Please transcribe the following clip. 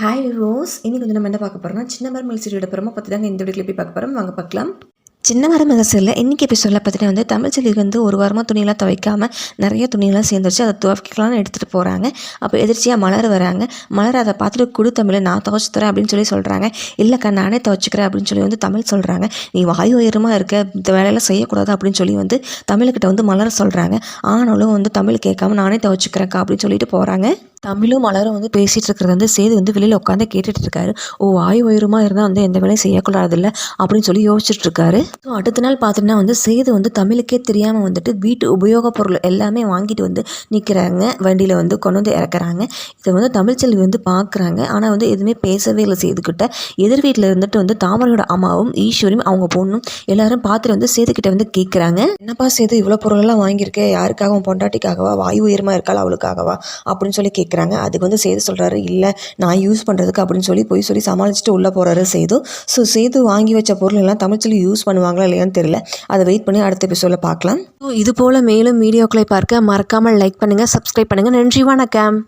Hi rose, இன்னைக்கு வந்து நம்ம என்ன பார்க்க போகிறோம்னா சின்ன மரமல் சீரியலோட பிரமோ பற்றி தாங்க இந்த வீடியோ கிளிப்பி பார்க்க போகிறோம். வாங்க பார்க்கலாம். சின்ன மரமகள் சீரியலில் இன்றைக்கி எபிசோடில் பார்த்தீங்கன்னா வந்து தமிழ்ச்செல்விக்கு வந்து ஒரு வாரமாக துணியெல்லாம் துவைக்காமல் நிறைய துணியெல்லாம் சேர்ந்துருச்சு. அதை துவைக்கலாம்னு எடுத்துகிட்டு போகிறாங்க. அப்போ எதிர்ச்சியாக மலர் வராங்க. மலர் அதை பார்த்துட்டு கொடு தமிழ், நான் துவைச்சி தரேன் அப்படின்னு சொல்லி சொல்கிறாங்க. இல்லைக்கா நானே துவைச்சிக்கிறேன் அப்படின்னு சொல்லி வந்து தமிழ் சொல்கிறாங்க. நீ வாயு உயரமாக இருக்க, இந்த வேலையெல்லாம் செய்யக்கூடாது அப்படின்னு சொல்லி வந்து தமிழ்கிட்ட வந்து மலர் சொல்கிறாங்க. ஆனாலும் வந்து தமிழ் கேட்காம நானே துவைச்சிக்கிறேன்க்கா அப்படின்னு சொல்லிட்டு போகிறாங்க. தமிழும் மலரும் வந்து பேசிகிட்டு இருக்கிறது வந்து சேது வந்து வெளியில் உட்காந்து கேட்டுட்டு இருக்காரு. ஓ, வாயு உயரமாக இருந்தால் வந்து எந்த வேலையும் செய்யக்கூடாதுல்ல அப்படின்னு சொல்லி யோசிச்சுட்டு இருக்காரு. ஸோ அடுத்த நாள் பார்த்தீங்கன்னா வந்து சேது வந்து தமிழுக்கே தெரியாமல் வந்துட்டு வீட்டு உபயோகப் பொருள் எல்லாமே வாங்கிட்டு வந்து நிற்கிறாங்க. வண்டியில் வந்து கொண்டு வந்து இறக்குறாங்க. இதை வந்து தமிழ்ச்செல்வி வந்து பார்க்குறாங்க. ஆனால் வந்து எதுவுமே பேசவே இல்லை சேதுக்கிட்ட. எதிர் வீட்டில் இருந்துட்டு வந்து தாமரையோட அம்மாவும் ஈஸ்வரியும் அவங்க பொண்ணும் எல்லாரும் பார்த்துட்டு வந்து சேதுக்கிட்ட வந்து கேட்குறாங்க. என்னப்பா சேது, இவ்வளோ பொருளெல்லாம் வாங்கியிருக்கேன், யாருக்காகவும் பொண்டாட்டிக்காகவா, வாயு உயரமாக இருக்காள் அவளுக்காகவா அப்படின்னு சொல்லி கேட்குறாங்க. அதுக்கு வந்து சேது சொல்கிறாரு, இல்லை நான் யூஸ் பண்ணுறதுக்கு அப்படின்னு சொல்லி போய் சொல்லி சமாளிச்சுட்டு உள்ளே போகிறாரு சேது. ஸோ சேது வாங்கி வச்ச பொருள் எல்லாம் தமிழ்ச்செல்வி யூஸ் பண்ணுவாங்களா இல்லையான்னு தெரியல. அதை வெயிட் பண்ணி அடுத்த எபிசோடில் பார்க்கலாம். இது போல் மேலும் வீடியோக்களை பார்க்க மறக்காமல் லைக் பண்ணுங்கள், சப்ஸ்கிரைப் பண்ணுங்கள். நன்றி, வணக்கம்.